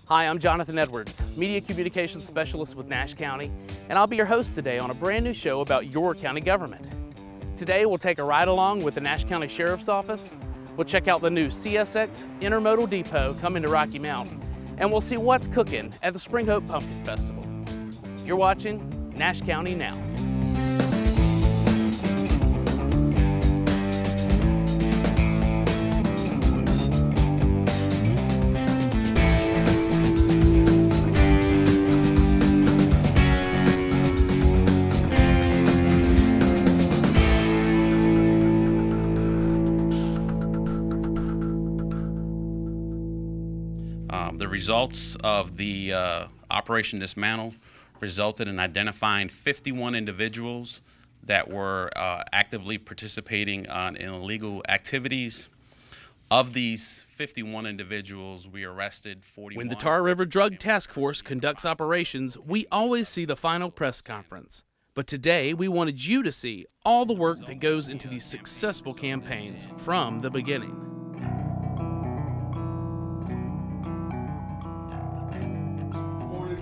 Hi, I'm Jonathan Edwards, Media Communications Specialist with Nash County, and I'll be your host today on a brand new show about your county government. Today we'll take a ride along with the Nash County Sheriff's Office, we'll check out the new CSX Intermodal Depot coming to Rocky Mountain, and we'll see what's cooking at the Spring Hope Pumpkin Festival. You're watching Nash County Now. The results of the Operation Dismantle resulted in identifying 51 individuals that were actively participating in illegal activities. Of these 51 individuals, we arrested 41. When the Tar River Drug Task Force conducts operations, we always see the final press conference. But today, we wanted you to see all the work that goes into these successful campaigns from the beginning.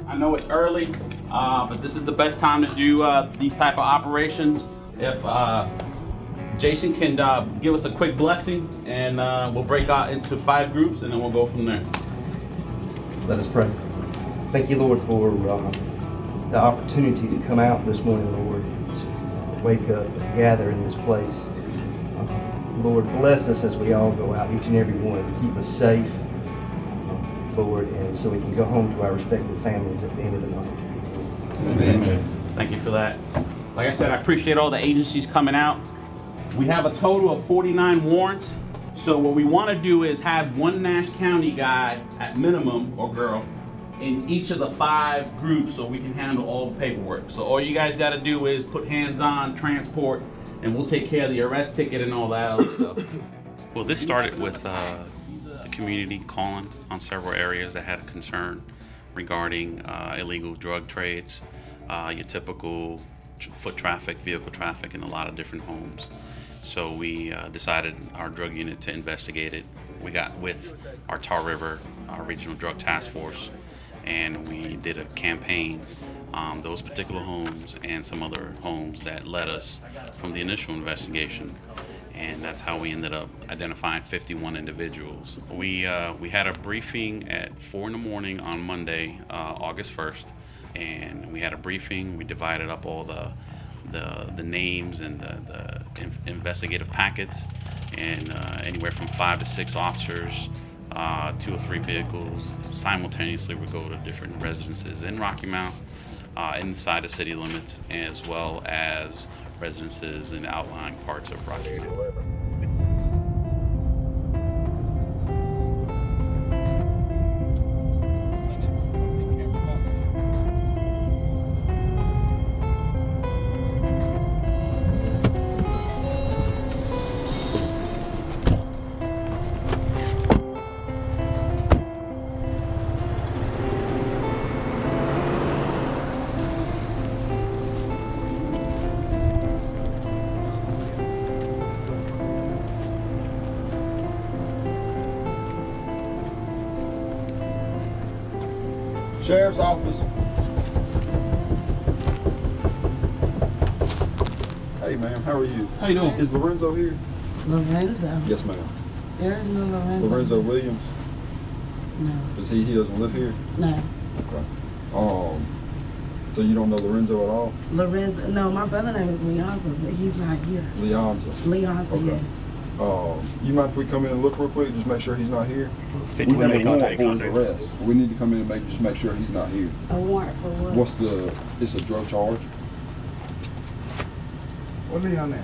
I know it's early, but this is the best time to do these type of operations. If Jason can give us a quick blessing, and we'll break out into 5 groups, and then we'll go from there. Let us pray. Thank you, Lord, for the opportunity to come out this morning, Lord, to wake up and gather in this place. Lord, bless us as we all go out, each and every one. Keep us safe, Lord, and so we can go home to our respective families at the end of the night. Amen. Thank you for that. Like I said, I appreciate all the agencies coming out. We have a total of 49 warrants. So what we want to do is have one Nash County guy at minimum, or girl, in each of the 5 groups so we can handle all the paperwork. So all you guys got to do is put hands on, transport, and we'll take care of the arrest ticket and all that other stuff. Well, this started with the community calling on several areas that had a concern regarding illegal drug trades, your typical foot traffic, vehicle traffic in a lot of different homes. So we decided our drug unit to investigate it. We got with our Tar River Regional Drug Task Force, and we did a campaign on those particular homes and some other homes that led us from the initial investigation. And that's how we ended up identifying 51 individuals. We had a briefing at 4 in the morning on Monday, August 1st, and we had a briefing. We divided up all the names and the investigative packets, and anywhere from 5 to 6 officers, 2 or 3 vehicles simultaneously would go to different residences in Rocky Mount, inside the city limits, as well as residences in outlying parts of Rocky Mount. Sheriff's Office. Hey ma'am, how are you? How you doing? Is Lorenzo here? Lorenzo? Yes ma'am. There is no Lorenzo. Lorenzo Williams? No. Does he doesn't live here? No. Okay. So you don't know Lorenzo at all? Lorenzo, no, my brother name is Leonzo, but he's not here. Leonzo? Leonzo, Okay. yes. You mind if we come in and look real quick, just make sure he's not here? We have a make warrant contact. for his arrest. We need to come in and just make sure he's not here. A warrant for what? It's a drug charge. What's he on there?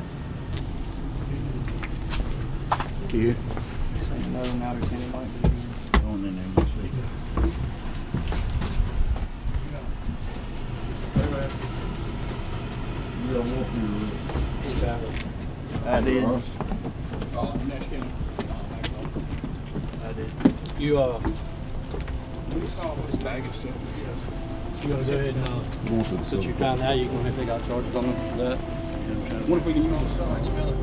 Kid. Saying no, not or anything like that. Going in there and see. Hey man. You got a warrant for your I did. Oh, Nash County. I did. You what's baggage stuff? you gonna go ahead and since you found out you're gonna have to take out charges on that. What if we can use the stuff? Smell it.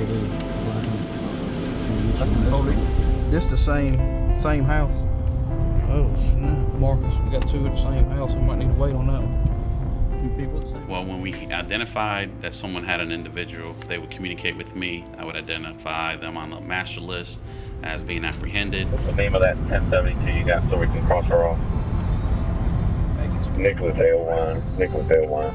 it is. That's this the same house. Oh snap. Marcus, we got two at the same house. We might need to wait on that one. Two people at the same. Well, when we identified that someone had an individual, they would communicate with me. I would identify them on the master list as being apprehended. What's the name of that 1072 you got so we can cross her off? Nicholas L1. Nicholas L1.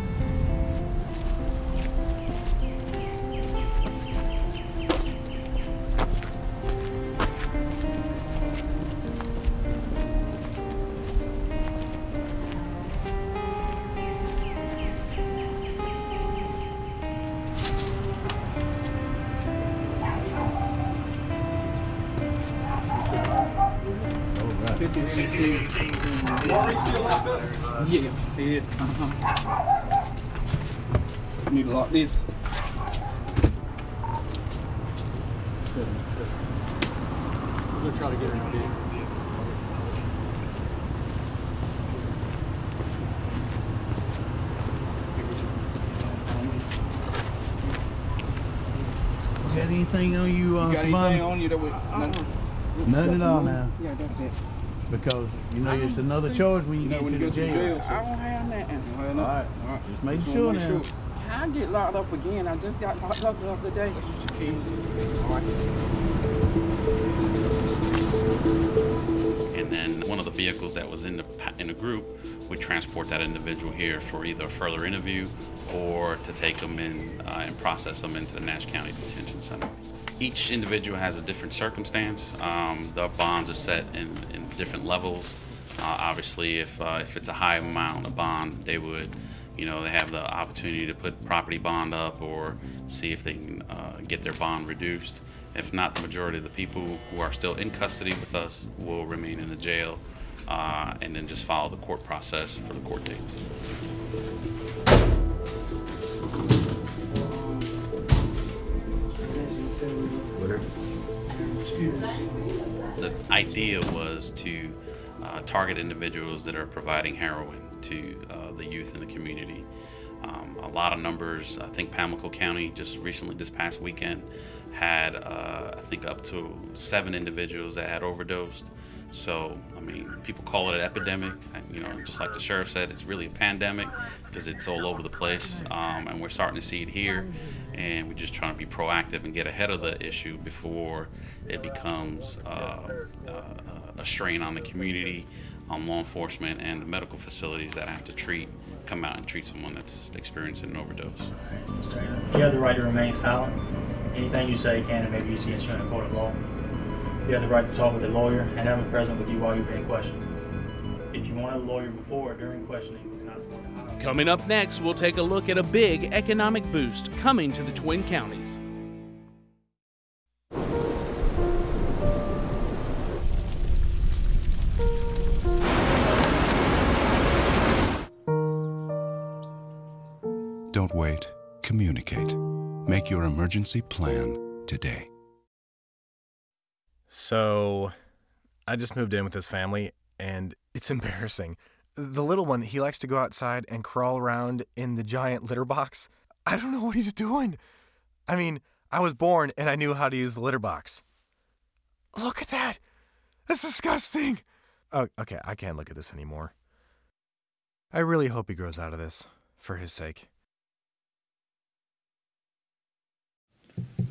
Yeah, it. Need to lock this. We'll try to get her in the vehicle. Got anything on you, Got anything on you that we... Nothing at all now. Yeah, that's it. Because you know it's another charge when you get to the jail. I don't have that. All right. Just making sure now. I get locked up again. I just got locked up the other day. And then one of the vehicles that was in the group would transport that individual here for either a further interview or to take them in and process them into the Nash County Detention Center. Each individual has a different circumstance. The bonds are set in different levels. Obviously, if it's a high amount of bond, they would, they have the opportunity to put property bond up or see if they can get their bond reduced. If not, the majority of the people who are still in custody with us will remain in the jail and then just follow the court process for the court dates. The idea was to target individuals that are providing heroin to the youth in the community. A lot of numbers. I think Pamlico County just recently, this past weekend, had I think up to 7 individuals that had overdosed. So, I mean, people call it an epidemic. Just like the sheriff said, it's really a pandemic because it's all over the place, and we're starting to see it here. And we're just trying to be proactive and get ahead of the issue before it becomes a strain on the community, on law enforcement, and the medical facilities that have to come out and treat someone that's experiencing an overdose. You have the right to remain silent. Anything you say can and may be used against you in a court of law. You have the right to talk with a lawyer and have him present with you while you're being questioned. If you want a lawyer before or during questioning, we cannot afford to hire. Coming up next, we'll take a look at a big economic boost coming to the Twin Counties. Don't wait. Communicate. Make your emergency plan today. So, I just moved in with this family, and it's embarrassing. The little one, he likes to go outside and crawl around in the giant litter box. I don't know what he's doing. I mean, I was born and I knew how to use the litter box. Look at that! That's disgusting! Oh, okay, I can't look at this anymore. I really hope he grows out of this, for his sake.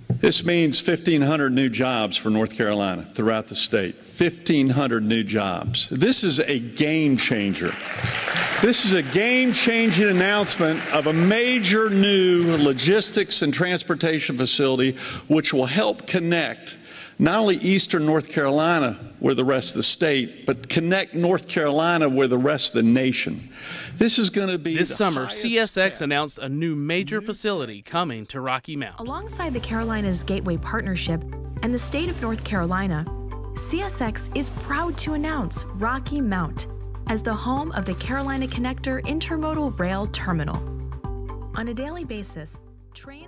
This means 1,500 new jobs for North Carolina throughout the state. 1,500 new jobs. This is a game changer. This is a game-changing announcement of a major new logistics and transportation facility which will help connect not only eastern North Carolina with the rest of the state, but connect North Carolina with the rest of the nation. This is going to be this summer. CSX announced a new major facility coming to Rocky Mount. Alongside the Carolinas Gateway Partnership and the state of North Carolina, CSX is proud to announce Rocky Mount as the home of the Carolina Connector Intermodal Rail Terminal. On a daily basis, trains.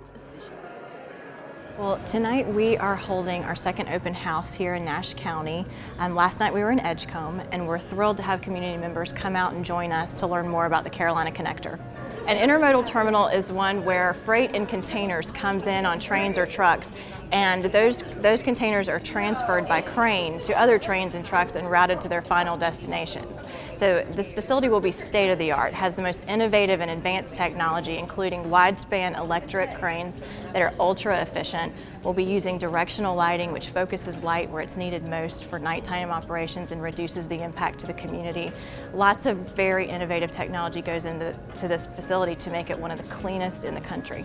Well, tonight we are holding our second open house here in Nash County. Last night we were in Edgecombe, and we're thrilled to have community members come out and join us to learn more about the Carolina Connector. An intermodal terminal is one where freight and containers comes in on trains or trucks, and those containers are transferred by crane to other trains and trucks and routed to their final destinations. So this facility will be state-of-the-art, has the most innovative and advanced technology, including wide-span electric cranes that are ultra efficient. We'll be using directional lighting, which focuses light where it's needed most for nighttime operations and reduces the impact to the community. Lots of very innovative technology goes into this facility to make it one of the cleanest in the country.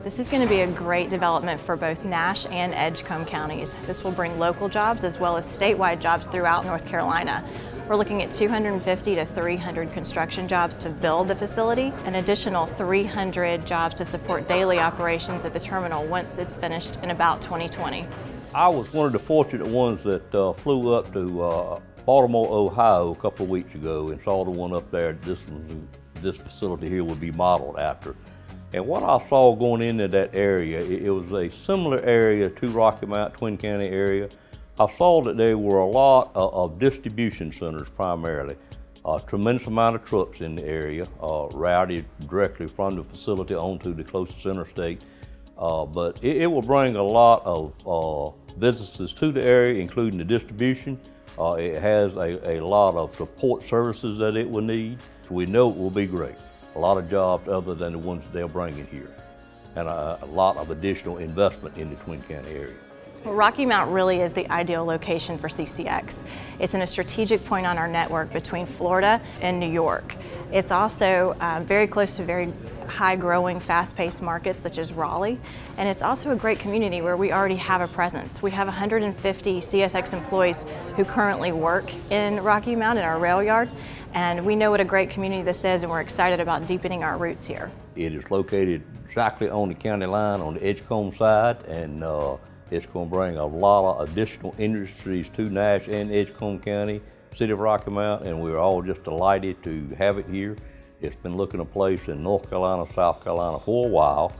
This is going to be a great development for both Nash and Edgecombe counties. This will bring local jobs as well as statewide jobs throughout North Carolina. We're looking at 250 to 300 construction jobs to build the facility, an additional 300 jobs to support daily operations at the terminal once it's finished in about 2020. I was one of the fortunate ones that flew up to Baltimore, Ohio a couple of weeks ago and saw the one up there this facility here would be modeled after. And what I saw going into that area, it was a similar area to Rocky Mount, Twin County area. I saw that there were a lot of distribution centers primarily. A tremendous amount of trucks in the area, routed directly from the facility onto the closest interstate. But it will bring a lot of businesses to the area, including the distribution. It has a lot of support services that it will need. So we know it will be great. A lot of jobs other than the ones they're bringing here, and a lot of additional investment in the Twin County area. Well, Rocky Mount really is the ideal location for CCX. It's in a strategic point on our network between Florida and New York. It's also very close to very high-growing, fast-paced markets such as Raleigh, and it's also a great community where we already have a presence. We have 150 CSX employees who currently work in Rocky Mount in our rail yard, and we know what a great community this is, and we're excited about deepening our roots here. It is located exactly on the county line on the Edgecombe side, and it's going to bring a lot of additional industries to Nash and Edgecombe County, City of Rocky Mount, and we're all just delighted to have it here. It's been looking a place in North Carolina, South Carolina for a while,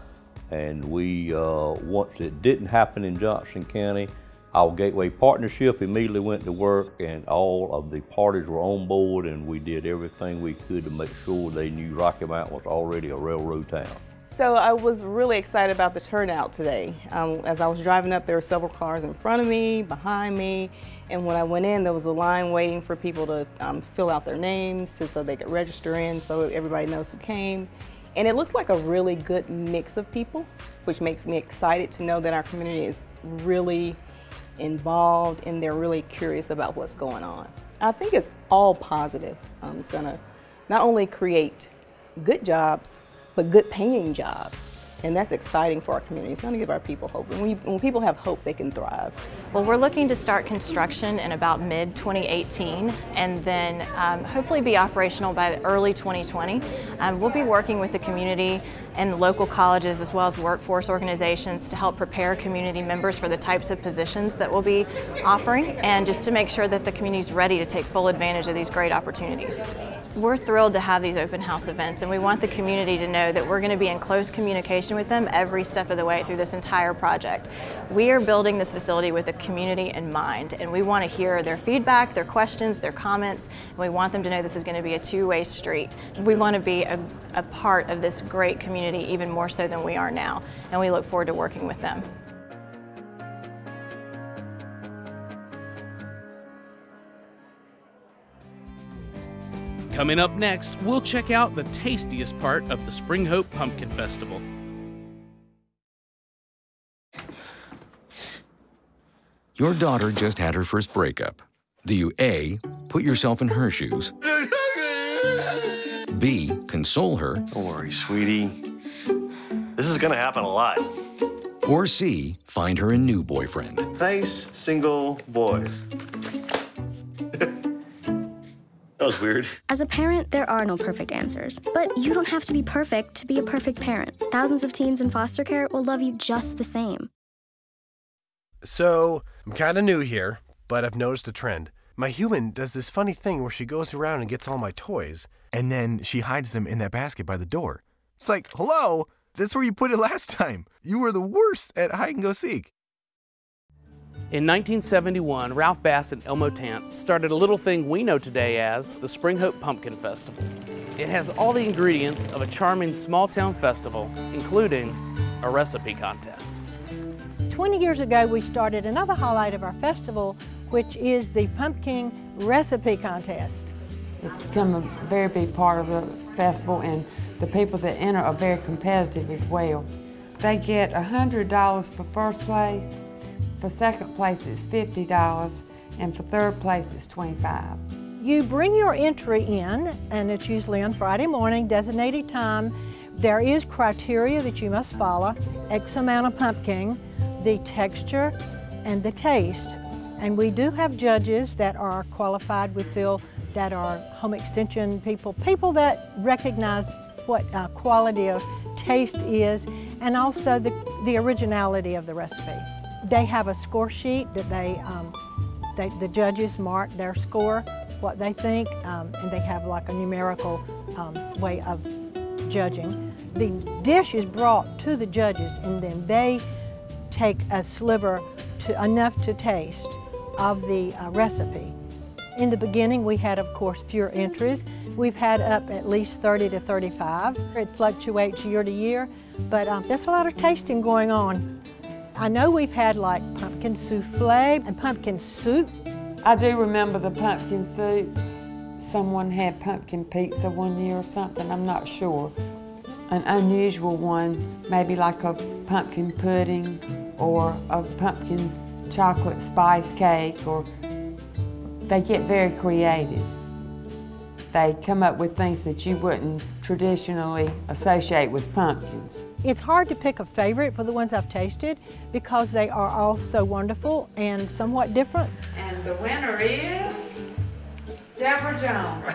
and we, once it didn't happen in Johnson County, our Gateway Partnership immediately went to work, and all of the parties were on board, and we did everything we could to make sure they knew Rocky Mount was already a railroad town. So I was really excited about the turnout today. As I was driving up, there were several cars in front of me, behind me, and when I went in, there was a line waiting for people to fill out their names so they could register in so everybody knows who came. And it looks like a really good mix of people, which makes me excited to know that our community is really involved and they're really curious about what's going on. I think it's all positive. It's gonna not only create good jobs, but good paying jobs. And that's exciting for our community. It's going to give our people hope. And when people have hope, they can thrive. Well, we're looking to start construction in about mid-2018 and then hopefully be operational by early 2020. We'll be working with the community and local colleges as well as workforce organizations to help prepare community members for the types of positions that we'll be offering and just to make sure that the community is ready to take full advantage of these great opportunities. We're thrilled to have these open house events, and we want the community to know that we're going to be in close communication with them every step of the way through this entire project. We are building this facility with the community in mind, and we want to hear their feedback, their questions, their comments, and we want them to know this is going to be a two-way street. We want to be a part of this great community even more so than we are now, and we look forward to working with them. Coming up next, we'll check out the tastiest part of the Spring Hope Pumpkin Festival. Your daughter just had her first breakup. Do you A, put yourself in her shoes? B, console her? Don't worry, sweetie. This is gonna happen a lot. Or C, find her a new boyfriend? Nice, single boys. That was weird. As a parent, there are no perfect answers. But you don't have to be perfect to be a perfect parent. Thousands of teens in foster care will love you just the same. So, I'm kind of new here, but I've noticed a trend. My human does this funny thing where she goes around and gets all my toys, and then she hides them in that basket by the door. It's like, hello, that's where you put it last time. You were the worst at hide and go seek. In 1971, Ralph Bass and Elmo Tant started a little thing we know today as the Spring Hope Pumpkin Festival. It has all the ingredients of a charming small-town festival, including a recipe contest. 20 years ago, we started another highlight of our festival, which is the Pumpkin Recipe Contest. It's become a very big part of the festival, and the people that enter are very competitive as well. They get $100 for first place, for second place it's $50, and for third place it's $25. You bring your entry in, and it's usually on Friday morning, designated time. There is criteria that you must follow: X amount of pumpkin, the texture, and the taste. And we do have judges that are qualified, we feel, that are home extension people, people that recognize what quality of taste is, and also the originality of the recipe. They have a score sheet that the judges mark their score, what they think, and they have like a numerical way of judging. The dish is brought to the judges, and then they take a sliver enough to taste of the recipe. In the beginning, we had, of course, fewer entries. We've had up at least 30 to 35. It fluctuates year to year, but there's a lot of tasting going on. I know we've had like pumpkin souffle and pumpkin soup. I do remember the pumpkin soup. Someone had pumpkin pizza one year or something, I'm not sure. An unusual one, maybe like a pumpkin pudding or a pumpkin chocolate spice cake, or they get very creative. They come up with things that you wouldn't traditionally associate with pumpkins. It's hard to pick a favorite for the ones I've tasted because they are all so wonderful and somewhat different. And the winner is Deborah Jones.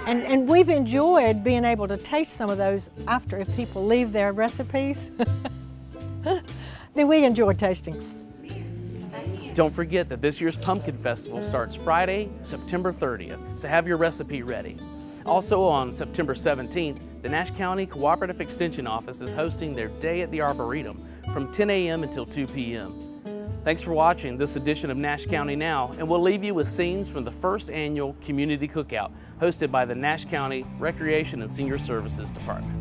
And we've enjoyed being able to taste some of those after, if people leave their recipes. Then we enjoy tasting. Don't forget that this year's Pumpkin Festival starts Friday, September 30th, so have your recipe ready. Also on September 17th, the Nash County Cooperative Extension Office is hosting their Day at the Arboretum from 10 a.m. until 2 p.m. Thanks for watching this edition of Nash County Now, and we'll leave you with scenes from the first annual Community Cookout hosted by the Nash County Recreation and Senior Services Department.